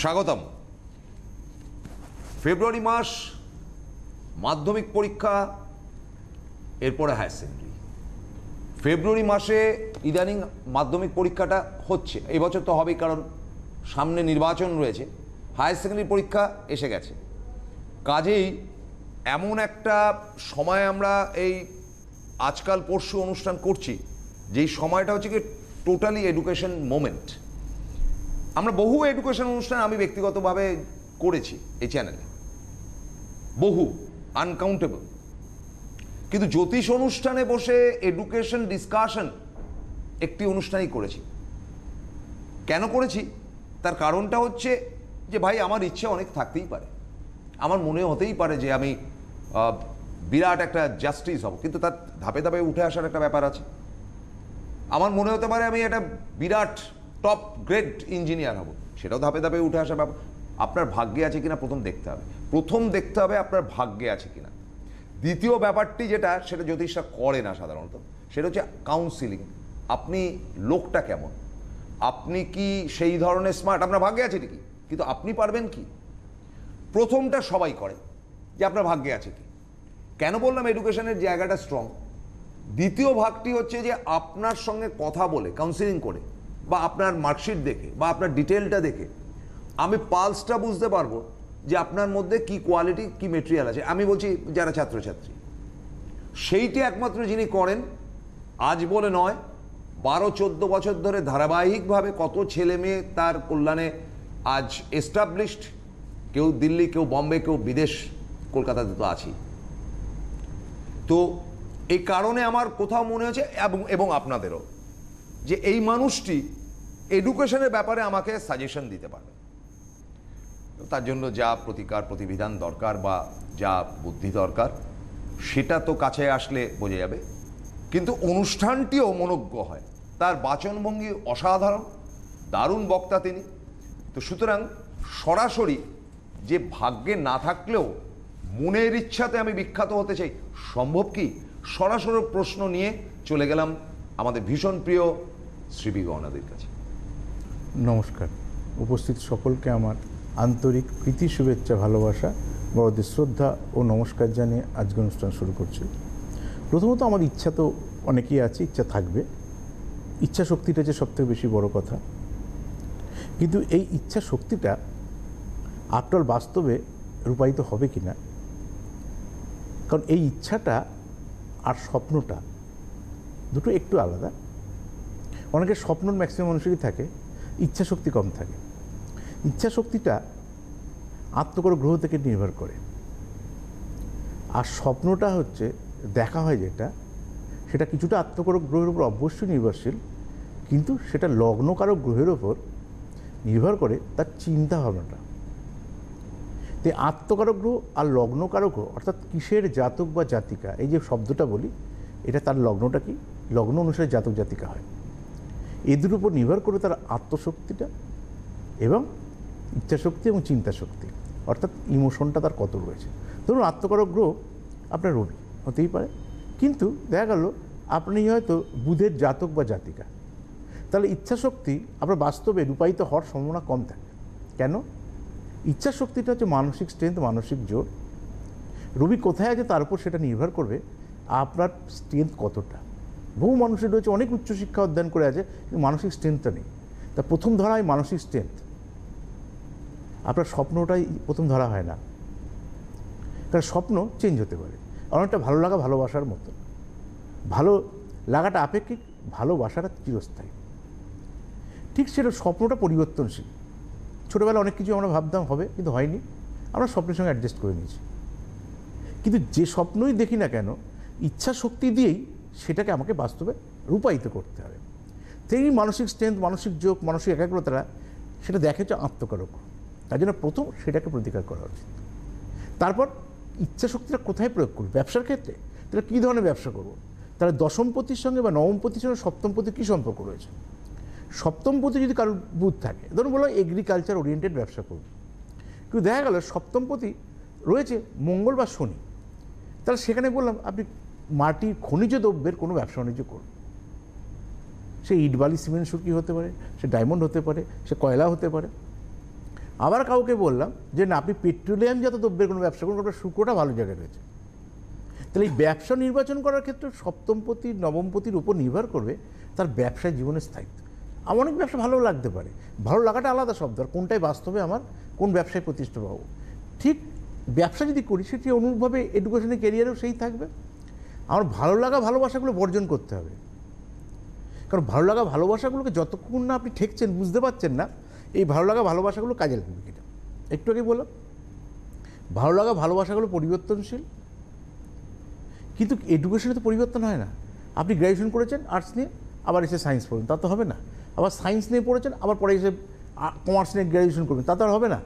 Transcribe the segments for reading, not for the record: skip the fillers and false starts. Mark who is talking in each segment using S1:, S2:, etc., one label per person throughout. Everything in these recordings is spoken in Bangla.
S1: স্বাগতম। ফেব্রুয়ারি মাস মাধ্যমিক পরীক্ষা, এরপরে হায়ার সেকেন্ডারি। ফেব্রুয়ারি মাসে ইদানিং মাধ্যমিক পরীক্ষাটা হচ্ছে, এবছর তো হবেই কারণ সামনে নির্বাচন রয়েছে। হায়ার সেকেন্ডারি পরীক্ষা এসে গেছে, কাজেই এমন একটা সময় আমরা এই আজকাল পরশু অনুষ্ঠান করছি, যেই সময়টা হচ্ছে কি টোটালি এডুকেশন মোমেন্ট। আমরা বহু এডুকেশন অনুষ্ঠান আমি ব্যক্তিগতভাবে করেছি এই চ্যানেলে, বহু, আনকাউন্টেবল। কিন্তু জ্যোতিষ অনুষ্ঠানে বসে এডুকেশন ডিসকাশন একটি অনুষ্ঠানই করেছি। কেন করেছি তার কারণটা হচ্ছে যে ভাই, আমার ইচ্ছে অনেক থাকতেই পারে, আমার মনে হতেই পারে যে আমি বিরাট একটা জাস্টিস হব, কিন্তু তার ধাপে ধাপে উঠে আসার একটা ব্যাপার আছে। আমার মনে হতে পারে আমি একটা বিরাট টপ গ্রেড ইঞ্জিনিয়ার হব, সেটাও ধাপে ধাপে উঠে আসার ব্যাপার। আপনার ভাগ্যে আছে কিনা প্রথম দেখতে হবে, আপনার ভাগ্যে আছে কিনা। দ্বিতীয় ব্যাপারটি যেটা, সেটা জ্যোতিষরা করে না সাধারণত, সেটা হচ্ছে কাউন্সিলিং। আপনি লোকটা কেমন, আপনি কি সেই ধরনের স্মার্ট, আপনার ভাগ্যে আছে ঠিকই, কিন্তু আপনি পারবেন কি। প্রথমটা সবাই করে যে আপনার ভাগ্যে আছে কি। কেন বললাম এডুকেশনের জায়গাটা স্ট্রং। দ্বিতীয় ভাগটি হচ্ছে যে আপনার সঙ্গে কথা বলে, কাউন্সিলিং করে, বা আপনার মার্কশিট দেখে, বা আপনার ডিটেলটা দেখে আমি পালসটা বুঝতে পারবো যে আপনার মধ্যে কি কোয়ালিটি, কি মেটেরিয়াল আছে। আমি বলছি যারা ছাত্রছাত্রী, সেইটি একমাত্র যিনি করেন, আজ বলে নয়, 12-14 বছর ধরে ধারাবাহিকভাবে কত ছেলে মেয়ে তার কল্যাণে আজ এস্টাবলিশড, কেউ দিল্লি, কেউ বম্বে, কেউ বিদেশ, কলকাতাতে তো আছি। তো এই কারণে আমার কোথাও মনে হয়েছে, এবং আপনাদেরও, যে এই মানুষটি এডুকেশনের ব্যাপারে আমাকে সাজেশন দিতে পারবে। তার জন্য যা প্রতিকার প্রতিবিধান দরকার বা যা বুদ্ধি দরকার, সেটা তো কাছে আসলে বোঝা যাবে। কিন্তু অনুষ্ঠানটিও মনোজ্ঞ হয়, তার বাচনভঙ্গি অসাধারণ, দারুণ বক্তা তিনি। তো সুতরাং সরাসরি যে ভাগ্যে না থাকলেও মনের ইচ্ছাতে আমি বিখ্যাত হতে চাই, সম্ভব কি, সরাসরি প্রশ্ন নিয়ে চলে গেলাম আমাদের ভীষণ প্রিয় শ্রী গহনাদির কাছে।
S2: নমস্কার, উপস্থিত সকলকে আমার আন্তরিক প্রীতি, শুভেচ্ছা, ভালোবাসা, বড়দের শ্রদ্ধা ও নমস্কার জানিয়ে আজকে অনুষ্ঠান শুরু করছি। প্রথমত আমার ইচ্ছা তো অনেকেই আছে, ইচ্ছা থাকবে, ইচ্ছা শক্তিটা হচ্ছে সবথেকে বেশি বড় কথা। কিন্তু এই ইচ্ছা শক্তিটা আফটার বাস্তবে রূপায়িত হবে কি না, কারণ এই ইচ্ছাটা আর স্বপ্নটা দুটো একটু আলাদা। অনেকের স্বপ্ন ম্যাক্সিমাম মানুষেরই থাকে, ইচ্ছা শক্তি কম থাকে। ইচ্ছা শক্তিটা আত্মকর গ্রহ থেকে নির্ভর করে, আর স্বপ্নটা হচ্ছে দেখা হয় যেটা, সেটা কিছুটা আত্মকর গ্রহের উপর অবশ্যই নির্ভরশীল, কিন্তু সেটা লগ্নকারক গ্রহের ওপর নির্ভর করে তার চিন্তা ভাবনাটা। তাই আত্মকারক গ্রহ আর লগ্নকারক গ্রহ, অর্থাৎ কিসের জাতক বা জাতিকা, এই যে শব্দটা বলি, এটা তার লগ্নটা কি, লগ্ন অনুসারে জাতক জাতিকা হয়। এদের উপর নির্ভর করে তার আত্মশক্তিটা এবং ইচ্ছাশক্তি এবং চিন্তাশক্তি, অর্থাৎ ইমোশনটা তার কত রয়েছে। ধরুন আত্মকারক গ্রহ আপনার রবি হতেই পারে, কিন্তু দেখা গেল আপনি হয়তো বুধের জাতক বা জাতিকা, তাহলে ইচ্ছাশক্তি আপনার বাস্তবে রূপায়িত হওয়ার সম্ভাবনা কম থাকে। কেন? ইচ্ছাশক্তিটা হচ্ছে মানসিক স্ট্রেংথ, মানসিক জোর। রবি কোথায় আছে তার উপর সেটা নির্ভর করবে আপনার স্ট্রেংথ কতটা। বহু মানুষের রয়েছে অনেক উচ্চশিক্ষা অধ্যয়ন করে আছে, কিন্তু মানসিক স্ট্রেংথটা নেই। তা প্রথম ধরা হয় মানসিক স্ট্রেংথ, আপনার স্বপ্নটাই প্রথম ধরা হয় না, কারণ স্বপ্ন চেঞ্জ হতে পারে। অনেকটা ভালো লাগা ভালোবাসার মতো, ভালো লাগাটা আপেক্ষিক, ভালোবাসাটা চিরস্থায়ী। ঠিক সেটা স্বপ্নটা পরিবর্তনশীল। ছোটোবেলা অনেক কিছু আমরা ভাবতাম হবে, কিন্তু হয়নি, আমরা স্বপ্নের সঙ্গে অ্যাডজাস্ট করে নিয়েছি। কিন্তু যে স্বপ্নই দেখি না কেন, ইচ্ছা শক্তি দিয়েই সেটাকে আমাকে বাস্তবে রূপায়িত করতে হবে। তেমনি মানসিক স্ট্রেংথ, মানসিক যোগ, মানসিক একাগ্রতাটা সেটা দেখে হচ্ছে আত্মকারক। তার জন্য প্রথম সেটাকে প্রতিকার করা উচিত। তারপর ইচ্ছা শক্তিটা কোথায় প্রয়োগ করব? ব্যবসার ক্ষেত্রে তাহলে কী ধরনের ব্যবসা করব? তাহলে দশমপতির সঙ্গে বা নবমপতির সঙ্গে সপ্তমপতির কী সম্পর্ক রয়েছে? সপ্তমপতি যদি কারোর বুধ থাকে, ধরুন বলো এগ্রিকালচার ওরিয়েন্টেড ব্যবসা করব, কিন্তু দেখা গেল সপ্তমপতি রয়েছে মঙ্গল বা শনি, তাহলে সেখানে বললাম আপনি মাটির খনিজ দ্রব্যের কোনো ব্যবসা বাণিজ্য করুন। সে ইট বালি সিমেন্ট সুরকি হতে পারে, সে ডায়মন্ড হতে পারে, সে কয়লা হতে পারে। আবার কাউকে বললাম যে না, আপনি পেট্রোলিয়াম জাত দ্রব্যের কোনো ব্যবসা করুন, আপনার শুক্রটা ভালো জায়গায় রয়েছে। তাহলে এই ব্যবসা নির্বাচন করার ক্ষেত্রে সপ্তমপতি নবমপতির উপর নির্ভর করবে তার ব্যবসায় জীবনের স্থায়িত্ব। আমার অনেক ব্যবসা ভালো লাগতে পারে, ভালো লাগাটা আলাদা শব্দ, আর কোনটাই বাস্তবে আমার কোন ব্যবসায় প্রতিষ্ঠা পাবো। ঠিক ব্যবসা যদি করি সেটি অনুরূপভাবে এডুকেশনে ক্যারিয়ারেও সেই থাকবে। আমার ভালো লাগা ভালোবাসাগুলো বর্জন করতে হবে, কারণ ভালো লাগা ভালোবাসাগুলোকে যতক্ষণ না আপনি ঠেকছেন, বুঝতে পারছেন না এই ভালো লাগা ভালোবাসাগুলো কাজে লাগবে কিনা। একটু আগে বললাম ভালো লাগা ভালোবাসাগুলো পরিবর্তনশীল, কিন্তু এডুকেশনে তো পরিবর্তন হয় না। আপনি গ্র্যাজুয়েশন করেছেন আর্টস নিয়ে, আবার এসে সায়েন্স পড়বেন, তা তো হবে না। আবার সায়েন্স নিয়ে পড়েছেন, আবার পরে এসে কমার্স নিয়ে গ্র্যাজুয়েশন করবেন, তা তো আর হবে না।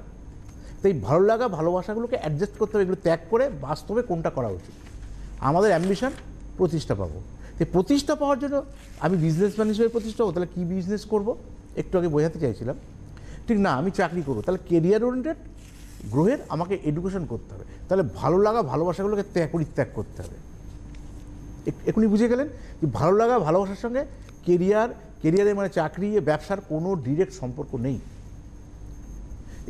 S2: তো এই ভালো লাগা ভালোবাসাগুলোকে অ্যাডজাস্ট করতে হবে, এগুলো ত্যাগ করে বাস্তবে কোনটা করা উচিত। আমাদের অ্যাম্বিশন প্রতিষ্ঠা পাবো, তো প্রতিষ্ঠা পাওয়ার জন্য আমি বিজনেসম্যান হিসেবে প্রতিষ্ঠা হবো, তাহলে কী বিজনেস করব একটু আগে বোঝাতে চাইছিলাম। ঠিক না, আমি চাকরি করবো, তাহলে কেরিয়ার ওরিয়েন্টেড গ্রোহের আমাকে এডুকেশন করতে হবে, তাহলে ভালো লাগা ভালোবাসাগুলোকে পরিত্যাগ করতে হবে। এখনই বুঝে গেলেন যে ভালো লাগা ভালোবাসার সঙ্গে কেরিয়ারে মানে চাকরি ব্যবসার কোনো ডিরেক্ট সম্পর্ক নেই।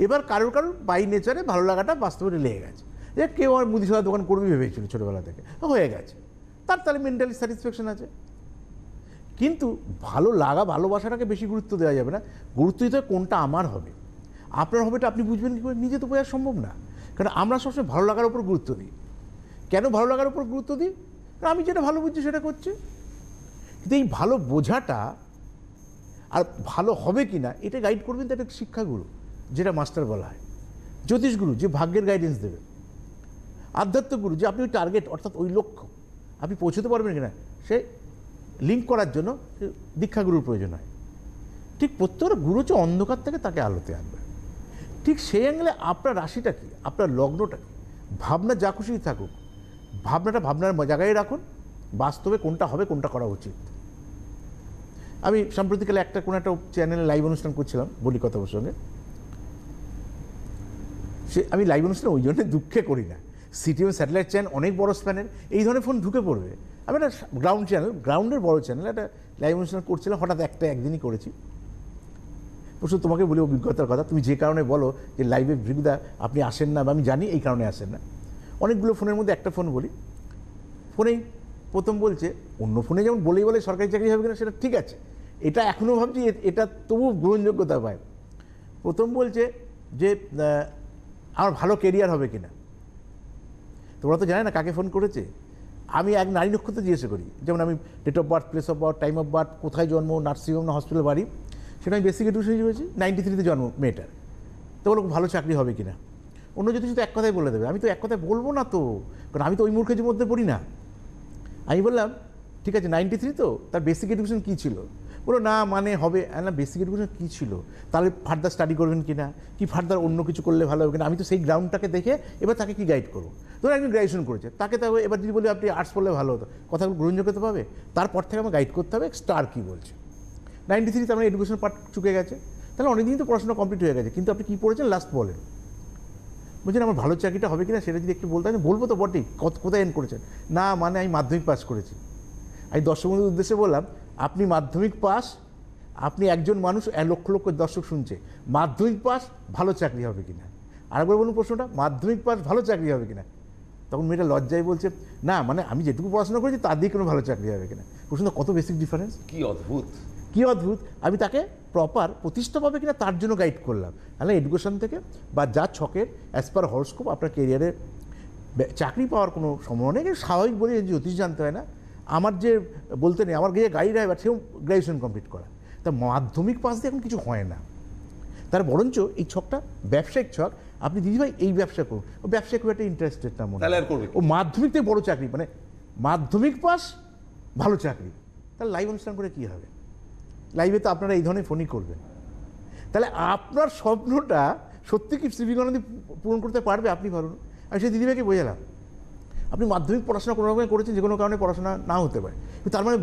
S2: এবার কারোর বাই নেচারে ভালো লাগাটা বাস্তবে লেগে গেছে, যে কেউ আর মুদিখানা দোকান করবে ভেবেছিল ছোটোবেলা থেকে, হয়ে গেছে, তাহলে মেন্টালি স্যাটিসফ্যাকশন আছে। কিন্তু ভালো লাগা ভালোবাসাটাকে বেশি গুরুত্ব দেওয়া যাবে না, গুরুত্ব দিতে হবে কোনটা আমার হবে। আপনার হবেটা আপনি বুঝবেন কী করে, নিজে তো বোঝা সম্ভব না। কারণ আমরা সবসময় ভালো লাগার উপর গুরুত্ব দিই। কেন ভালো লাগার উপর গুরুত্ব দিই? কারণ আমি যেটা ভালো বুঝছি সেটা করছি। কিন্তু এই ভালো বোঝাটা আর ভালো হবে কি না এটা গাইড করবেন তো একটা শিক্ষাগুরু, যেটা মাস্টার বলা হয়, জ্যোতিষগুরু যে ভাগ্যের গাইডেন্স দেবে, আধ্যাত্মিকগুরু যে আপনি ওই টার্গেট অর্থাৎ ওই লক্ষ্য আপনি পৌঁছতে পারবেন কিনা সে লিঙ্ক করার জন্য দীক্ষাগুরুর প্রয়োজন হয়। ঠিক প্রত্যেকটা গুরু হচ্ছে অন্ধকার থেকে তাকে আলোতে আনবে। ঠিক সেই অ্যাঙ্গেলে আপনার রাশিটা কি, আপনার লগ্নটা কি, ভাবনা যা খুশি থাকুক, ভাবনাটা ভাবনার জায়গায় রাখুন, বাস্তবে কোনটা হবে কোনটা করা উচিত। আমি সাম্প্রতিককালে কোনো একটা চ্যানেলে লাইভ অনুষ্ঠান করছিলাম, বলি কথা ওর সঙ্গে। আমি লাইভ অনুষ্ঠান ওই জন্য দুঃখে করি না, সিটিএম স্যাটেলাইট চ্যানেল অনেক বড় স্প্যানের, এই ধরনের ফোন ঢুকে পড়বে। আমি একটা গ্রাউন্ডের বড় চ্যানেল একটা লাইভ অনুষ্ঠান করছিলাম, হঠাৎ একদিনই করেছি। প্রশ্ন তোমাকে বলি অভিজ্ঞতার কথা, তুমি যে কারণে বলো যে লাইভে ভিড়দা আপনি আসেন না, বা আমি জানি এই কারণে আসেন না। অনেকগুলো ফোনের মধ্যে একটা ফোন বলি, ফোনেই প্রথম বলছে, অন্য ফোনে যেমন বলে সরকারি চাকরি হবে কিনা সেটা ঠিক আছে, এটা এখনও ভাবছি এটা তবু গ্রহণযোগ্যতা পায়। প্রথম বলছে যে আমার ভালো কেরিয়ার হবে কিনা। তোমরা তো জানে না কাকে ফোন করেছে। আমি এক নারী নক্ষত্র জিজ্ঞেস করি, যেমন আমি date of birth, place of birth, time of birth, কোথায় জন্ম, নার্সিংহোম না হসপিটাল বাড়ি, সেটা আমি বেসিক এডুকেশন হয়েছি। 93-তে জন্ম মেয়েটার, তো বলো ভালো চাকরি হবে কিনা। অন্য যদি শুধু এক কথাই বলে দেবে, আমি তো এক কথায় বলবো না তো, কারণ আমি তো ওই মূর্খের মধ্যে পড়ি না। আমি বললাম ঠিক আছে 93 তো, তার বেসিক এডুকেশন কী ছিল? বলো না মানে হবে না, বেসিক এডুকেশন কী ছিল, তাহলে ফার্দার স্টাডি করবেন কিনা, কি ফার্দার অন্য কিছু করলে ভালো হবে কিনা। আমি তো সেই গ্রাউন্ডটাকে দেখে এবার তাকে কি গাইড করবো। ধরুন একজন গ্র্যাজুয়েশন করেছে, তাকে তো এবার যদি বলি আপনি আর্টস পড়লে ভালো হতো, কথাগুলো গ্রহণযোগ্যতা পাবে। তারপর থেকে আমার গাইড করতে হবে স্টার কী বলছে। 93 তার মানে এডুকেশন পার্ট চুকে গেছে, তাহলে অনেকদিন তো পড়াশোনা কমপ্লিট হয়ে গেছে, কিন্তু আপনি কী পড়েছেন লাস্ট বলেন। বলছেন আমার ভালো চাকরিটা হবে কিনা সেটা যদি একটু বলতে হয়, বলবো তো বটেই, কোথায় এন্ড করেছেন না, মানে আমি মাধ্যমিক পাস করেছি। আমি দর্শক বন্ধুর উদ্দেশ্যে বললাম, আপনি মাধ্যমিক পাস, আপনি একজন মানুষ লক্ষ লক্ষ দর্শক শুনছে, মাধ্যমিক পাস ভালো চাকরি হবে কিনা। আরেকবার বলুন প্রশ্নটা, মাধ্যমিক পাস ভালো চাকরি হবে কিনা। তখন মেয়েটা লজ্জায় বলছে না মানে আমি যেটুকু পড়াশোনা করেছি তার দিয়ে কোনো ভালো চাকরি হবে কিনা। প্রশ্নটা কত বেসিক ডিফারেন্স,
S1: কি অদ্ভুত
S2: কি অদ্ভুত। আমি তাকে প্রপার প্রতিষ্ঠা পাবে কিনা তার জন্য গাইড করলাম। তাহলে এডুকেশন থেকে বা যা ছকের অ্যাজ পার হরস্কোপ আপনার কেরিয়ারে চাকরি পাওয়ার কোনো সম্ভাবনা নেই। স্বাভাবিক বলে জ্যোতিষ জানতে হয় না। আমার যে বলতে নেই, আমার গিয়ে গাইড হয়, সেও গ্র্যাজুয়েশন কমপ্লিট করা, তা মাধ্যমিক পাস দিয়ে এখন কিছু হয় না। তার বরঞ্চ এই ছকটা ব্যবসায়িক ছক। আপনি দিদিভাই এই ব্যবসা করুন, ও ব্যবসায় খুব একটা ইন্টারেস্টেড না মনে হয়, ও মাধ্যমিক থেকে বড় চাকরি, মানে মাধ্যমিক পাস ভালো চাকরি, তাহলে লাইভ অনুষ্ঠান করে কী হবে। লাইভে তো আপনারা এই ধরনের ফোনই করবেন। তাহলে আপনার স্বপ্নটা সত্যি কি শ্রী বিবেকানন্দ পূরণ করতে পারবে আপনি পারুন। আমি সেই দিদিভাইকে বোঝালাম, আপনি মাধ্যমিক পড়াশোনা কোনো রকমের করেছেন, যে কোনো কারণে পড়াশোনা না হতে পারে, কিন্তু তার মানে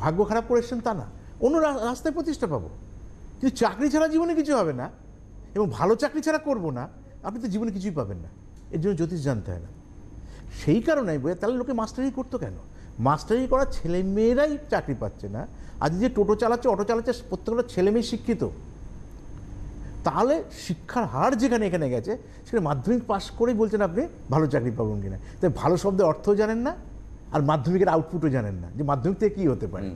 S2: ভাগ্য খারাপ করে এসেছেন তা না, অন্য রাস্তায় প্রতিষ্ঠা পাবো। কিন্তু চাকরি ছাড়া জীবনে কিছু হবে না, এবং ভালো চাকরি ছাড়া করবো না, আপনি তো জীবনে কিছুই পাবেন না। এর জন্য জ্যোতিষ জানতে হয় না। সেই কারণে বোঝা, তাহলে লোকে মাস্টারি করতো কেন? মাস্টারি করা ছেলেমেয়েরাই চাকরি পাচ্ছে না। আজ যে টোটো চালাচ্ছে, অটো চালাচ্ছে, প্রত্যেকটা ছেলেমেয়ে শিক্ষিত। তাহলে শিক্ষার হার যেখানে এখানে গেছে সেখানে মাধ্যমিক পাশ করেই বলছেন আপনি ভালো চাকরি পাবেন কিনা। তাই ভালো শব্দের অর্থও জানেন না, আর মাধ্যমিকের আউটপুটও জানেন না যে মাধ্যমিক থেকে কী হতে পারে।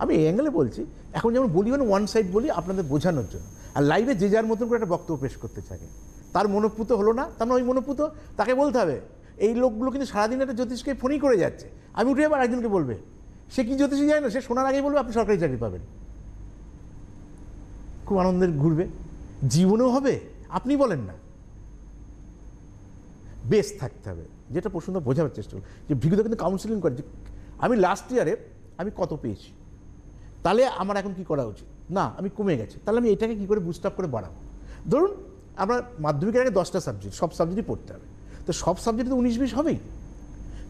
S2: আমি এই অ্যাঙ্গেলে বলছি, এখন যেমন বলি মানে ওয়ান সাইড বলি আপনাদের বোঝানোর জন্য, আর লাইভে যে যার মতন করে একটা বক্তব্য পেশ করতে থাকে, তার মনোপুত হলো না, তার মানে ওই মনোপুত তাকে বলতে হবে এই লোকগুলো কিন্তু সারাদিন একটা জ্যোতিষকে ফোনই করে যাচ্ছে, আমি উঠে আবার একজনকে বলবে সে কি জ্যোতিষী যায় না, সে শোনার আগেই বলবে আপনি সরকারি চাকরি পাবেন, খুব আনন্দের ঘুরবে, জীবনেও হবে। আপনি বলেন না, বেশ থাকতে হবে, যেটা প্রশ্ন বোঝাবার চেষ্টা করি যে ভিগুদা কিন্তু কাউন্সিলিং করে যে আমি লাস্ট ইয়ারে আমি কত পেয়েছি, তাহলে আমার এখন কি করা উচিত, না আমি কমে গেছে, তাহলে আমি এটাকে কী করে বুস্ট আপ করে বাড়াবো। ধরুন আমরা মাধ্যমিকের আগে 10টা সাবজেক্ট, সব সাবজেক্টই পড়তে হবে, তো সব সাবজেক্টে তো 19-20 হবেই,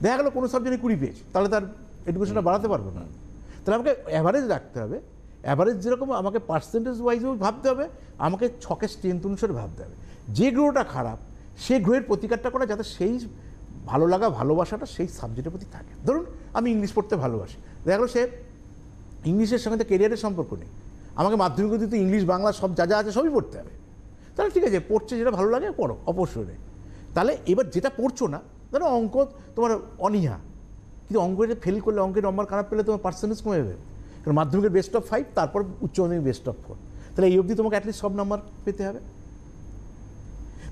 S2: দেখা গেলো কোনো সাবজেক্টে 20 পেয়েছি, তাহলে তার এডুকেশনটা বাড়াতে পারবো না। তাহলে আমাকে অ্যাভারেজ রাখতে হবে, অ্যাভারেজ যেরকম আমাকে পার্সেন্টেজ ওয়াইজও ভাবতে হবে, আমাকে ছকের স্ট্রেংথ অনুসারে ভাবতে হবে, যে গ্রহটা খারাপ সেই গ্রহের প্রতিকারটা করা যাতে সেই ভালো লাগা ভালোবাসাটা সেই সাবজেক্টের প্রতি থাকে। ধরুন আমি ইংলিশ পড়তে ভালোবাসি, দেখা গেলো সে ইংলিশের সঙ্গে তো কেরিয়ারের সম্পর্ক নেই, আমাকে মাধ্যমিক দিতে ইংলিশ বাংলা সব যা যা আছে সবই পড়তে হবে, তাহলে ঠিক আছে পড়ছে যেটা ভালো লাগে পড়ো অবশ্যই। তাহলে এবার যেটা পড়ছো না, ধরো অঙ্ক তোমার অনীহা, কিন্তু অঙ্কটা ফেল করলে, অঙ্কের নম্বর খারাপ পেলে তোমার পার্সেন্টেজ কমে যাবে, কারণ মাধ্যমিকের বেস্ট অফ 5 তারপর উচ্চ মাধ্যমিক বেস্ট অফ 4, তাহলে এই অবধি তোমাকে অ্যাটলিস্ট সব নাম্বার পেতে হবে।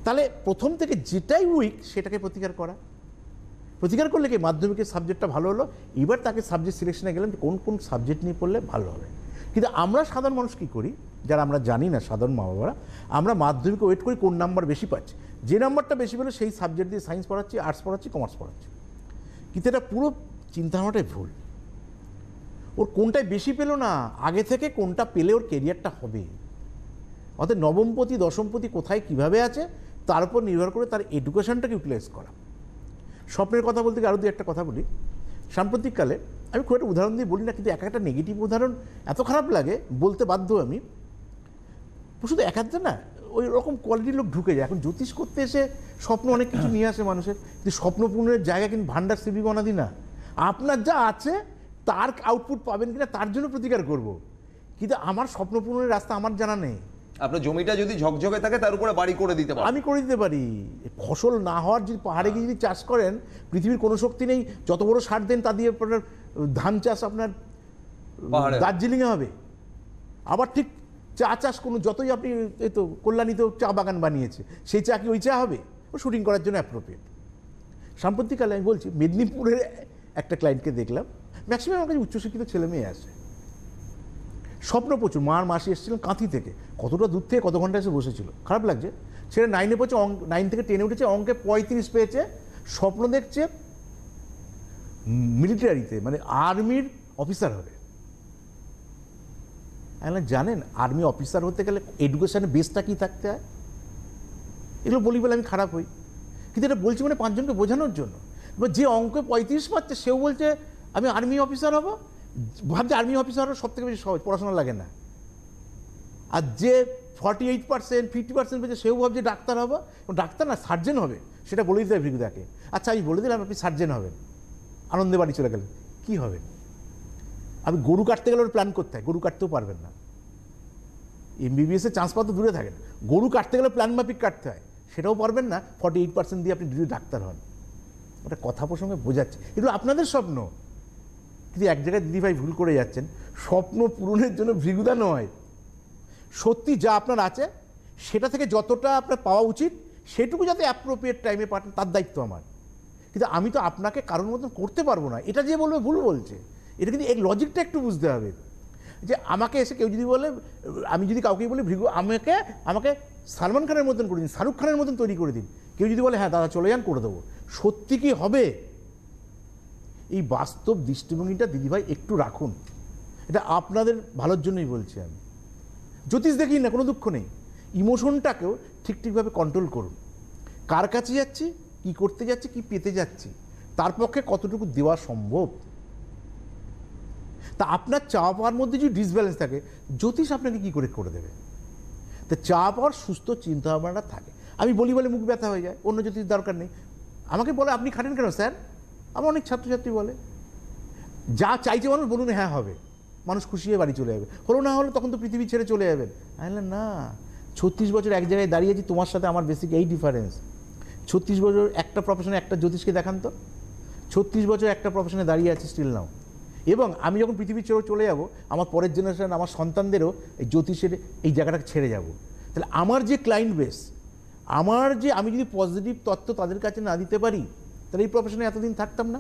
S2: তাহলে প্রথম থেকে যেটাই উইক সেটাকে প্রতিকার করলে কি মাধ্যমিকের সাবজেক্টটা ভালো হলো, এবার তাকে সাবজেক্ট সিলেকশনে গেলাম যে কোন কোন সাবজেক্ট নিয়ে পড়লে ভালো হবে। কিন্তু আমরা সাধারণ মানুষ কী করি, যারা আমরা জানি না সাধারণ মা বাবারা, আমরা মাধ্যমিকে ওয়েট করি কোন নাম্বার বেশি পাচ্ছি, যে নাম্বারটা বেশি পেলে সেই সাবজেক্ট দিয়ে সায়েন্স পড়াচ্ছি, আর্টস পড়াচ্ছি, কমার্স পড়াচ্ছি, কিন্তু এটা পুরো চিন্তাভাবনাটাই ভুল। ওর কোনটায় বেশি পেলো না, আগে থেকে কোনটা পেলে ওর কেরিয়ারটা হবে, অর্থাৎ নবমপতি দশমপতি কোথায় কিভাবে আছে তার উপর নির্ভর করে তার এডুকেশনটাকে ইউটিলাইজ করা। স্বপ্নের কথা বলতে গিয়ে আরও একটা কথা বলি, সাম্প্রতিককালে আমি খুব একটা উদাহরণ দিয়ে বলি না, কিন্তু একটা নেগেটিভ উদাহরণ এত খারাপ লাগে বলতে বাধ্য আমি, শুধু একটা না ওই রকম কোয়ালিটির লোক ঢুকে যায়। এখন জ্যোতিষ করতে এসে স্বপ্ন অনেক কিছু নিয়ে আসে মানুষের, কিন্তু স্বপ্ন পূরণের জায়গা কিন্তু ভান্ডার সিবি বনাদি না, আপনার যা আছে তার আউটপুট পাবেন কিনা তার জন্য প্রতিকার করব, কিন্তু আমার স্বপ্ন পূরণের রাস্তা আমার জানা নেই।
S1: আপনার জমিটা যদি ঝকঝকে থাকে তার উপরে বাড়ি করে দিতে পারেন,
S2: আমি করে দিতে পারি। ফসল না হওয়ার যদি পাহাড়ে গিয়ে যদি চাষ করেন, পৃথিবীর কোনো শক্তি নেই, যত বড় সার দেন তা দিয়ে আপনার ধান চাষ আপনার দার্জিলিংয়ে হবে। আবার ঠিক চা চাষ কোনো যতই আপনি এই তো কল্যাণীতেও চা বাগান বানিয়েছে, সেই চা কি ওই চা হবে? ও শুটিং করার জন্য অ্যাপ্রোপ্রিয়েট। সাম্প্রতিককালে আমি বলছি মেদিনীপুরের একটা ক্লায়েন্টকে দেখলাম, ম্যাক্সিমাম আমার কাছে উচ্চশিক্ষিত ছেলে মেয়ে আসে, স্বপ্ন প্রচুর, মার মাসি এসেছিলেন কাঁথি থেকে, কতটা দূর থেকে কত ঘন্টা এসে বসেছিল, খারাপ লাগছে। ছেলে 9-এ পড়ছে, 9 থেকে 10-এ উঠেছে, অঙ্কে 35 পেয়েছে, স্বপ্ন দেখছে মিলিটারিতে মানে আর্মির অফিসার হবে। জানেন আর্মি অফিসার হতে গেলে এডুকেশনের বেসটা কী থাকতে হয়? এগুলো বলি বলে আমি খারাপ হই, কিন্তু এটা বলছি মানে 5 জনকে বোঝানোর জন্য। এবার যে অঙ্কে 35 পাচ্ছে সেও বলছে আমি আর্মি অফিসার হব, ভাবছে আর্মি অফিসার হওয়া সব থেকে বেশি সহজ, পড়াশোনা লাগে না। আর যে 48%, 50% পেয়েছে সেও ভাবছে ডাক্তার হবো, ডাক্তার না সার্জেন হবে, সেটা বলে দিতে হবে ভিগুদাকে। আচ্ছা আমি বলে দিলাম আপনি সার্জেন হবেন, আনন্দে বাড়ি চলে গেলেন, কী হবে? আপনি গরু কাটতে গেলে ওর প্ল্যান করতে হয়, গরু কাটতেও পারবেন না, এমবিবিএসের চান্স পাওয়া তো দূরে থাকেন, গরু কাটতে গেলে প্ল্যান মাফিক কাটতে হয়, সেটাও পারবেন না। 48% দিয়ে আপনি যদি ডাক্তার হন, ওটা কথা প্রসঙ্গে বোঝাচ্ছে, এগুলো আপনাদের স্বপ্ন। কিন্তু এক জায়গায় দিদিভাই ভুল করে যাচ্ছেন, স্বপ্ন পূরণের জন্য ভৃগুদা নয়, সত্যি যা আপনার আছে সেটা থেকে যতটা আপনার পাওয়া উচিত সেটুকু যাতে অ্যাপ্রোপ্রিয়েট টাইমে পাঠান তার দায়িত্ব আমার। কিন্তু আমি তো আপনাকে কারোর মতন করতে পারবো না, এটা যে বলবে ভুল বলছে। এটা কিন্তু এই লজিকটা একটু বুঝতে হবে, যে আমাকে এসে কেউ যদি বলে, আমি যদি কাউকে বলি ভৃগু আমাকে সালমান খানের মতন করে দিন, শাহরুখ খানের মতন তৈরি করে দিন, কেউ যদি বলে হ্যাঁ দাদা চলে যান করে দেবো, সত্যি কি হবে? এই বাস্তব দৃষ্টিভঙ্গিটা দিদিভাই একটু রাখুন, এটা আপনাদের ভালোর জন্যই বলছি আমি। জ্যোতিষ দেখি না, কোনো দুঃখ নেই, ইমোশনটাকেও ঠিকভাবে কন্ট্রোল করুন। কার কাছে যাচ্ছি, কি করতে যাচ্ছি, কি পেতে যাচ্ছি, তার পক্ষে কতটুকু দেওয়া সম্ভব। তা আপনার চাওয়া পাওয়ার মধ্যে যদি ডিসব্যালেন্স থাকে, জ্যোতিষ আপনাকে কি করে দেবে? তা চাওয়া পাওয়ার সুস্থ চিন্তাভাবনাটা থাকে। আমি বলি বলে মুখ ব্যথা হয়ে যায়, অন্য জ্যোতিষ দরকার নেই। আমাকে বলে আপনি খাটেন কেন স্যার? আমার অনেক ছাত্রছাত্রী বলে যা চাইছে মানুষ বলুন হ্যাঁ হবে, মানুষ খুশি হয়ে বাড়ি চলে যাবে, হলো না হলো তখন তো পৃথিবী ছেড়ে চলে যাবেন। আমি বললাম না, 36 বছর এক জায়গায় দাঁড়িয়েছি, তোমার সাথে আমার বেসিক এই ডিফারেন্স। 36 বছর একটা প্রফেশনে একটা জ্যোতিষকে দেখান তো, 36 বছর একটা প্রফেশনে দাঁড়িয়ে আছে স্টিল নাও। এবং আমি যখন পৃথিবী ছেড়ে চলে যাব, আমার পরের জেনারেশন, আমার সন্তানদেরও এই জ্যোতিষের এই জায়গাটাকে ছেড়ে যাব। তাহলে আমার যে ক্লায়েন্ট বেস, আমার যে, আমি যদি পজিটিভ তথ্য তাদের কাছে না দিতে পারি, তাহলে এই প্রফেশনে এতদিন থাকতাম না।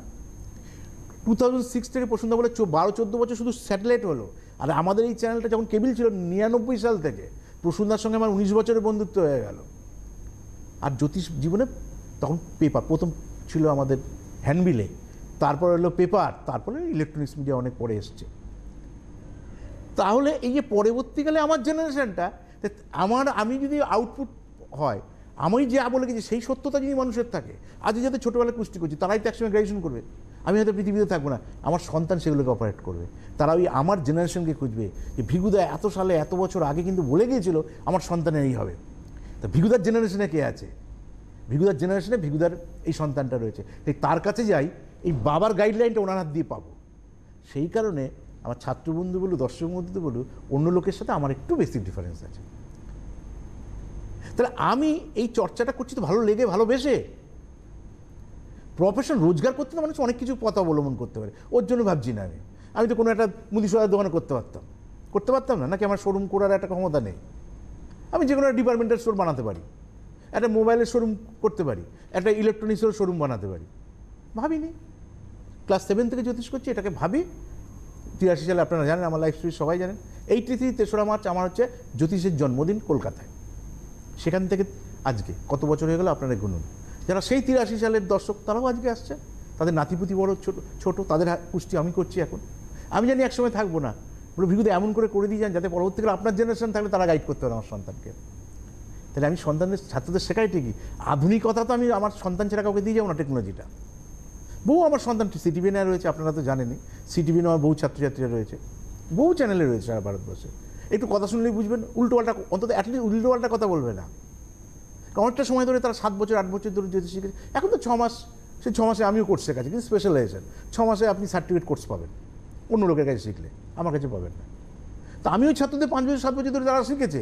S2: 2006 থেকে প্রসন্নদা বলে 12-14 বছর শুধু স্যাটেলাইট হলো। আর আমাদের এই চ্যানেলটা যখন কেবিল ছিল 99 সাল থেকে, প্রসন্নার সঙ্গে আমার 19 বছরের বন্ধুত্ব হয়ে গেল। আর জ্যোতিষ জীবনে তখন পেপার প্রথম ছিল আমাদের হ্যান্ডবিলে, তারপর হলো পেপার, তারপরে ইলেকট্রনিক্স মিডিয়া অনেক পরে এসছে। তাহলে এই যে পরবর্তীকালে আমার জেনারেশনটা, আমি যদি আউটপুট হয়, আমি যা বলে গেছি সেই সত্যতা যদি মানুষের থাকে, আজ যাতে ছোটোবেলায় কুস্তি করছি, তারাই তো একসময় গ্র্যাজুয়েশন করবে, আমি হয়তো পৃথিবীতে থাকবো না, আমার সন্তান সেগুলোকে অপারেট করবে। তারা ওই আমার জেনারেশনকে খুঁজবে যে ভিগুদা এত সালে এত বছর আগে কিন্তু বলে গিয়েছিল আমার সন্তানের এই হবে। তা ভিগুদার জেনারেশনে কে আছে? ভিগুদার জেনারেশনে ভিগুদার এই সন্তানটা রয়েছে, তাই তার কাছে যাই, এই বাবার গাইডলাইনটা ওনার হাত দিয়ে পাবো। সেই কারণে আমার ছাত্রবন্ধু বলুন, দর্শক বন্ধু বলুন, অন্য লোকের সাথে আমার একটু বেসিক ডিফারেন্স আছে। তাহলে আমি এই চর্চাটা করছি তো ভালো লেগে, ভালোবেসে। প্রফেশন রোজগার করতে তো মানুষ অনেক কিছু পথ অবলম্বন করতে পারে, ওর জন্য ভাবছি না। আমি তো কোনো একটা মুদি সোয়ার দোকানে করতে পারতাম না, নাকি আমার শোরুম করার একটা ক্ষমতা নেই? আমি যে কোনো একটা ডিপার্টমেন্টাল স্টোর বানাতে পারি, একটা মোবাইলের শোরুম করতে পারি, একটা ইলেকট্রনিক্সের শোরুম বানাতে পারি। ভাবিনি। ক্লাস 7 থেকে জ্যোতিষ করছি, এটাকে ভাবি। 83 সালে, আপনারা জানেন আমার লাইফ স্টোরি সবাই জানেন, 83 3রা মার্চ আমার হচ্ছে জ্যোতিষের জন্মদিন কলকাতায়। সেখান থেকে আজকে কত বছর হয়ে গেল আপনারা গুনুন। যারা সেই 83 সালের দর্শক, তারাও আজকে আসছে, তাদের নাতিপুতি বড় ছোট, তাদের পুষ্টি আমি করছি এখন। আমি জানি একসময় থাকবো না, বলে ভিগুদা এমন করে দিয়ে যান যাতে পরবর্তীকালে আপনার জেনারেশন থাকলে তারা গাইড করতে পারে আমার সন্তানকে। তাহলে আমি সন্তানদের, ছাত্রদের শেখাই ঠিকই, আধুনিকতা তো আমি আমার সন্তান ছাড়া কাউকে দিয়ে যাবো না। টেকনোলজিটা বহু আমার সন্তান সিটিভিএনে রয়েছে, আপনারা তো জানেনই, সিটিভিএনে আমার বহু ছাত্রছাত্রীরা রয়েছে, বহু চ্যানেলে রয়েছে সারা ভারতবর্ষে। একটু কথা শুনলেই বুঝবেন, উল্টোপাল্টা, অন্তত অ্যাটলিস্ট উল্টোপাল্টা কথা বলবে না। অনেকটা সময় ধরে তারা 7 বছর 8 বছর ধরে জ্যোতিষ শিখেছে, এখন তো 6 মাস, সেই 6 মাসে আমিও কোর্স শেখাচ্ছি, কিন্তু স্পেশালাইজেশন 6 মাসে আপনি সার্টিফিকেট কোর্স পাবেন, অন্য লোকের কাছে শিখলে, আমার কাছে পাবেন না। তা আমিও ছাত্রদের 5 বছর 7 বছর ধরে তারা শিখেছে,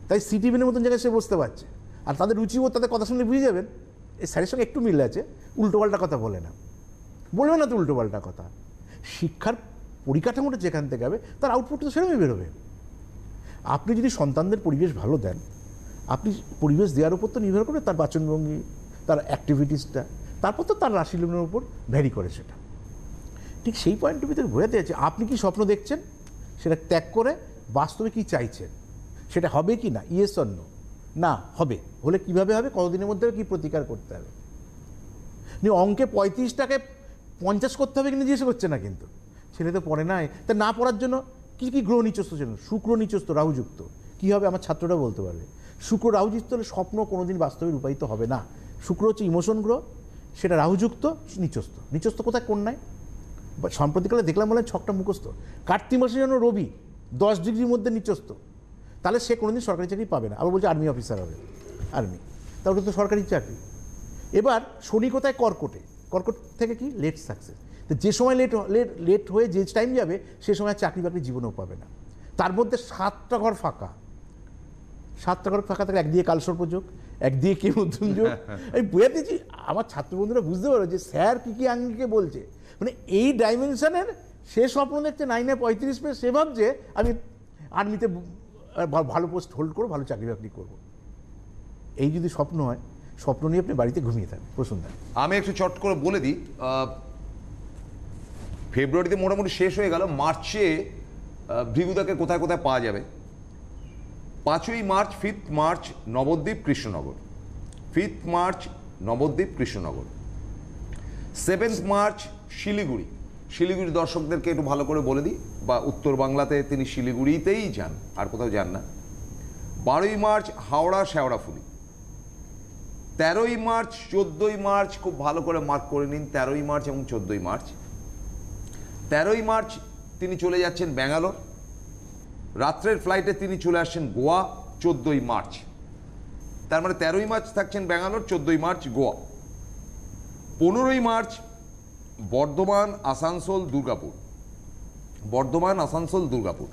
S2: তাই সিটিভিএনের মতন জায়গায় সে বসতে পারছে। আর তাদের রুচিবোধ, তাদের কথা শুনলে বুঝে যাবেন এই স্যারের সঙ্গে একটু মিল আছে, উল্টোপাল্টা কথা বলে না, বলবে না তো উল্টোপাল্টা কথা। শিক্ষার পরিকাঠামোটা যেখান থেকে হবে, তার আউটপুট তো সেরকমই বেরোবে। আপনি যদি সন্তানদের পরিবেশ ভালো দেন, আপনি পরিবেশ দেওয়ার উপর তো নির্ভর করে তার বাচনভঙ্গি, তার অ্যাক্টিভিটিসটা, তারপর তো তার রাশিলগ্নের উপর ভ্যারি করে সেটা। ঠিক সেই পয়েন্টের ভিতরে বোঝাতে আছে আপনি কি স্বপ্ন দেখছেন, সেটা ত্যাগ করে বাস্তবে কি চাইছেন, সেটা হবে কি না, ইয়েস অর নো। না হবে, হলে কিভাবে হবে, কতদিনের মধ্যে কি প্রতিকার করতে হবে। অঙ্কে 35 টাকায় 50 করতে হবে কিনা জিজ্ঞেস করছে না, কিন্তু ছেলে তো পড়ে নাই। তা না পড়ার জন্য কি গ্রহ নিচস্থ ছিল, শুক্র নিচস্থ, রাহুযুক্ত, কী হবে আমার ছাত্ররা বলতে পারবে। শুক্র রাহুযুক্ত হলে স্বপ্ন কোনোদিন বাস্তবে রূপায়িত হবে না। শুক্র হচ্ছে ইমোশন গ্রহ, সেটা রাহুযুক্ত, নিচস্থ কোথায় কন্যায়। সাম্প্রতিককালে দেখলাম বলেন ছকটা মুখস্থ। কার্তিক মাসে যেন রবি 10 ডিগ্রির মধ্যে নিচস্থ, তাহলে সে কোনোদিন সরকারি চাকরি পাবে না। আবার বলছে আর্মি অফিসার হবে, আর্মি, তাহলে তো সরকারি চাকরি। এবার শনি কোথায়, কর্কট থেকে কি লেট সাকসেস। তো যে সময় লেট হয়ে যে টাইম যাবে, সে সময় চাকরি বাকরি জীবনেও পাবে না। তার মধ্যে 7টা ঘর ফাঁকা, 7টা ঘর ফাঁকা থাকে, একদিকে কালসর্পযোগ, একদিকে কে নতুন যোগ। আমি বোঝাতেছি, আমার ছাত্র বন্ধুরা বুঝতে পারো যে স্যার কী আঙ্গিকে বলছে। মানে এই ডাইমেনশনের সে স্বপ্ন দেখছে 9-এ 35 পেয়ে, সে ভাবছে আমি আর্মিতে ভালো পোস্ট হোল্ড করবো, ভালো চাকরি বাকরি করবো। এই যদি স্বপ্ন হয়, স্বপ্ন নিয়ে আপনি বাড়িতে ঘুমিয়ে থাকেন। প্রশ্ন
S1: আমি একটু চট করে বলে দিই, ফেব্রুয়ারিতে মোটামুটি শেষ হয়ে গেল, মার্চে ভৃগুদাকে কোথায় কোথায় পাওয়া যাবে। 5ই March, 5th March Nabadwip Krishnanagar, 5th March Nabadwip Krishnanagar, 7th March Siliguri দর্শকদেরকে একটু ভালো করে বলে দিই, বা উত্তর বাংলাতে তিনি শিলিগুড়িতেই যান, আর কোথাও যান না। 12ই মার্চ হাওড়া শেওড়াফুলি, 13ই মার্চ, 14ই মার্চ খুব ভালো করে মার্ক করে নিন, 13ই মার্চ এবং 14ই মার্চ। 13ই মার্চ তিনি চলে যাচ্ছেন ব্যাঙ্গালোর, রাত্রের ফ্লাইটে তিনি চলে আসছেন গোয়া 14ই মার্চ। তার মানে 13ই মার্চ থাকছেন ব্যাঙ্গালোর, 14ই মার্চ গোয়া। 15ই মার্চ বর্ধমান আসানসোল দুর্গাপুর,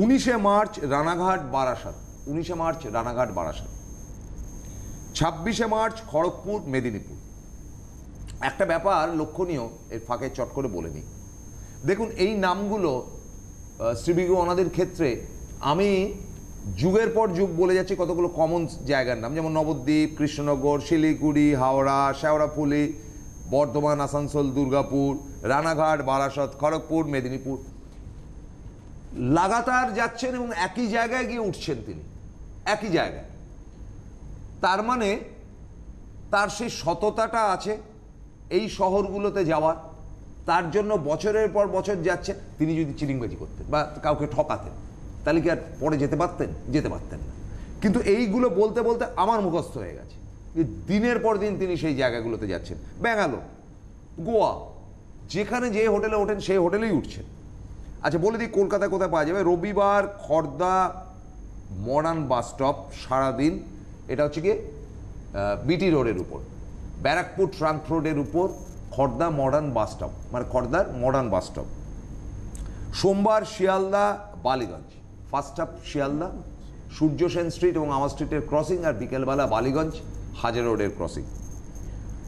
S1: 19শে মার্চ রানাঘাট বারাসাত, 19শে মার্চ রানাঘাট বারাসাত, 26শে মার্চ খড়গপুর মেদিনীপুর। একটা ব্যাপার লক্ষণীয়, এর ফাঁকে চট করে বলে নিই। দেখুন এই নামগুলো শ্রীবিজ্ঞ ওনাদের ক্ষেত্রে আমি যুগের পর যুগ বলে যাচ্ছি কতগুলো কমন জায়গার নাম, যেমন নবদ্বীপ, কৃষ্ণনগর, শিলিগুড়ি, হাওড়া, শেওড়াফুলি, বর্ধমান, আসানসোল, দুর্গাপুর, রানাঘাট, বারাসত, খড়গপুর, মেদিনীপুর। লাগাতার যাচ্ছেন এবং একই জায়গায় গিয়ে উঠছেন তিনি, একই জায়গায়। তার মানে তার সেই সততাটা আছে এই শহরগুলোতে যাওয়ার, তার জন্য বছরের পর বছর যাচ্ছে। তিনি যদি চিলিংবাজি করতেন বা কাউকে ঠকাতেন তাহলে কি আর পরে যেতে পারতেন? যেতে পারতেন না। কিন্তু এইগুলো বলতে বলতে আমার মুখস্থ হয়ে গেছে, দিনের পর দিন তিনি সেই জায়গাগুলোতে যাচ্ছেন। ব্যাঙ্গালোর, গোয়া, যেখানে যে হোটেলে ওঠেন সেই হোটেলেই উঠছেন। আচ্ছা বলে দিই কলকাতায় কোথায় পাওয়া যাবে। রবিবার খড়দা মডার্ন বাস স্টপ সারাদিন, এটা হচ্ছে গিয়ে বিটি রোডের উপর, ব্যারাকপুর ট্রাঙ্ক রোডের উপর খড়দা মডার্ন বাস স্টপ, মানে খড়দার মডার্ন বাস স্টপ। সোমবার Sealdah Ballygunge, first stop Sealdah, Surya Sen street এবং আমার স্ট্রিটের ক্রসিং, আর বিকেলবেলা বালিগঞ্জ হাজার রোডের ক্রসিং।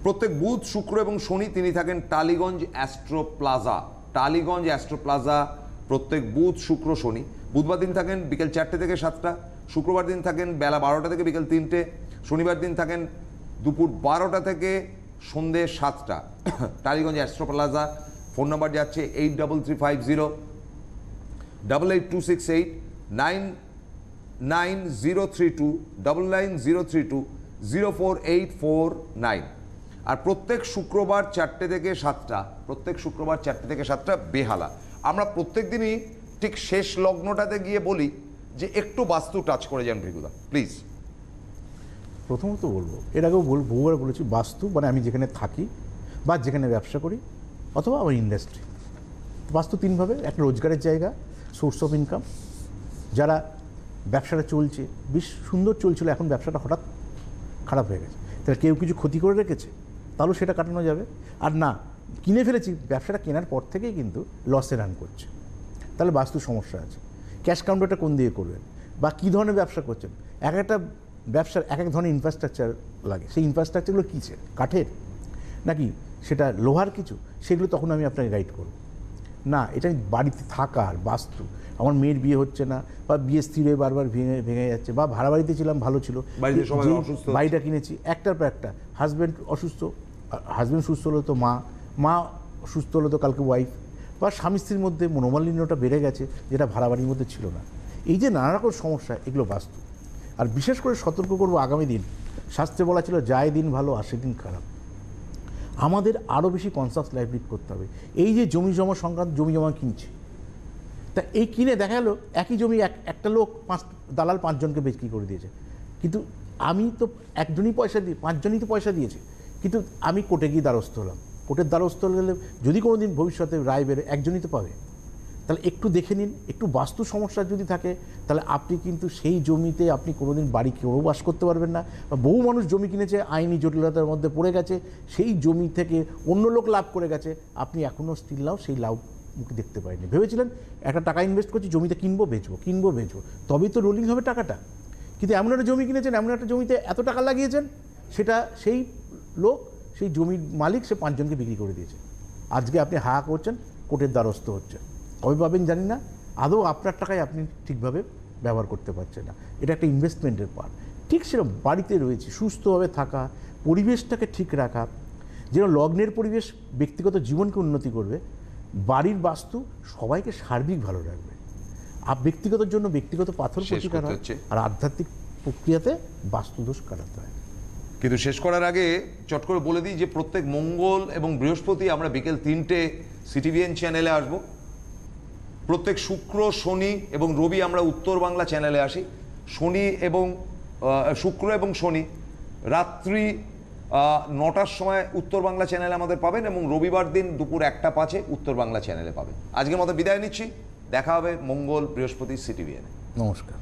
S1: প্রত্যেক বুধ, শুক্র এবং শনি তিনি থাকেন Tollygunge Astro plaza, Tollygunge Astro plaza প্রত্যেক বুধ, শুক্র, শনি। বুধবার দিন থাকেন বিকেল 4টে থেকে 7টা, শুক্রবার দিন থাকেন বেলা 12টা থেকে বিকেল 3টে, শনিবার দিন থাকেন দুপুর 12টা থেকে সন্ধ্যে 7টা। Tollygunge Astro Plaza. Phone number যাচ্ছে 8350 88268 99032 99032 04849। আর প্রত্যেক শুক্রবার 4টে থেকে 7টা, প্রত্যেক শুক্রবার 4টে থেকে 7টা বেহালা। আমরা প্রত্যেক দিনই ঠিক শেষ লগ্নটাতে গিয়ে বলি যে একটু বাস্তু টাচ করে যান ভৃগুদা প্লিজ।
S2: প্রথমত বলবো, এর আগেও বহুবার বলেছি, বাস্তু মানে আমি যেখানে থাকি বা যেখানে ব্যবসা করি অথবা আমার ইন্ডাস্ট্রি। বাস্তু তিনভাবে: একটা রোজগারের জায়গা, সোর্স অফ ইনকাম, যারা ব্যবসাটা চলছে বেশ সুন্দর চলছিল, এখন ব্যবসাটা হঠাৎ খারাপ হয়ে গেছে, তাহলে কেউ কিছু ক্ষতি করে রেখেছে, তাহলেও সেটা কাটানো যাবে। আর না, কিনে ফেলেছি, ব্যবসাটা কেনার পর থেকেই কিন্তু লসে রান করছে, তাহলে বাস্তু সমস্যা আছে। ক্যাশ কাউন্টারটা কোন দিয়ে করবেন বা কী ধরনের ব্যবসা করছেন, এক একটা ব্যবসার এক এক ধরনের ইনফ্রাস্ট্রাকচার লাগে, সেই ইনফ্রাস্ট্রাকচারগুলো কীছে, কাঠের নাকি সেটা লোহার কিছু, সেগুলো তখন আমি আপনাকে গাইড করব। না, এটা বাড়িতে থাকার বাস্তু, আমার মেয়ের বিয়ে হচ্ছে না বা বিয়ে স্থির হয়ে বারবার ভেঙে যাচ্ছে, বা ভাড়া বাড়িতে ছিলাম ভালো ছিল, বাড়িটা কিনেছি একটার পর একটা, হাজব্যান্ড অসুস্থ, হাজব্যান্ড সুস্থ হলো তো মা সুস্থ হলো তো কালকে ওয়াইফ, বা স্বামী স্ত্রীর মধ্যে মনোমালিন্যটা বেড়ে গেছে যেটা ভাড়া বাড়ির মধ্যে ছিল না। এই যে নানা রকম সমস্যা, এগুলো বাস্তু। আর বিশেষ করে সতর্ক করবো, আগামী দিন শাস্ত্রে বলা ছিল যায় দিন ভালো আসে দিন খারাপ, আমাদের আরও বেশি কনসাস লাইফ লিড করতে হবে। এই যে জমি জমা সংক্রান্ত জমি জমা কিনছে, তা এই কিনে দেখা গেলো একই জমি একটা লোক দালাল 5 জনকে বিক্রি করে দিয়েছে, কিন্তু আমি তো একজনই পয়সা দিই, 5 জনই তো পয়সা দিয়েছে, কিন্তু আমি কোর্টে গিয়ে দ্বারস্থ হলাম। কোর্টের দ্বারস্থ হলে যদি কোনো দিন ভবিষ্যতে রায় বেরোয় একজনই তো পাবে। তাহলে একটু দেখে নিন, একটু বাস্তু সমস্যা যদি থাকে তাহলে আপনি কিন্তু সেই জমিতে আপনি কোনোদিন বাড়ি কেউ বাস করতে পারবেন না। বা বহু মানুষ জমি কিনেছে, আইনি জটিলতার মধ্যে পড়ে গেছে, সেই জমি থেকে অন্য লোক লাভ করে গেছে, আপনি এখনও স্টিল নাও সেই লাভ মুখে দেখতে পাইনি। ভেবেছিলেন একটা টাকা ইনভেস্ট করছি, জমিতে কিনবো বেচবো, তবেই তো রোলিং হবে টাকাটা, কিন্তু এমন একটা জমি কিনেছেন, এমন একটা জমিতে এত টাকা লাগিয়েছেন, সেটা সেই লোক, সেই জমির মালিক, সে 5 জনকে বিক্রি করে দিয়েছে। আজকে আপনি হা করছেন, কোর্টের দ্বারস্থ হচ্ছেন, কবে পাবেন জানি না, আদৌ আপনার টাকায় আপনি ঠিকভাবে ব্যবহার করতে পারছেন না। এটা একটা ইনভেস্টমেন্টের পার্ট। ঠিক সেরকম বাড়িতে রয়েছে সুস্থভাবে থাকা, পরিবেশটাকে ঠিক রাখা, যেন লগ্নের পরিবেশ ব্যক্তিগত জীবনকে উন্নতি করবে, বাড়ির বাস্তু সবাইকে সার্বিক ভালো রাখবে। ব্যক্তিগতের জন্য ব্যক্তিগত পাথর প্রতিকার হয়, আর আধ্যাত্মিক প্রক্রিয়াতে বাস্তুদোষ কাটাতে হয়।
S1: কিন্তু শেষ করার আগে চট করে বলে দিই যে প্রত্যেক মঙ্গল এবং বৃহস্পতি আমরা বিকেল 3টে সিটিভিএন চ্যানেলে আসব। প্রত্যেক শুক্র, শনি এবং রবি আমরা উত্তর বাংলা চ্যানেলে আসি। শুক্র এবং শনি রাত্রি 9টার সময় উত্তর বাংলা চ্যানেলে আমাদের পাবেন, এবং রবিবার দিন দুপুর 1:05 উত্তর বাংলা চ্যানেলে পাবেন। আজকের মতো বিদায় নিচ্ছি, দেখা হবে মঙ্গল বৃহস্পতি সিটিভিএনে।
S2: নমস্কার।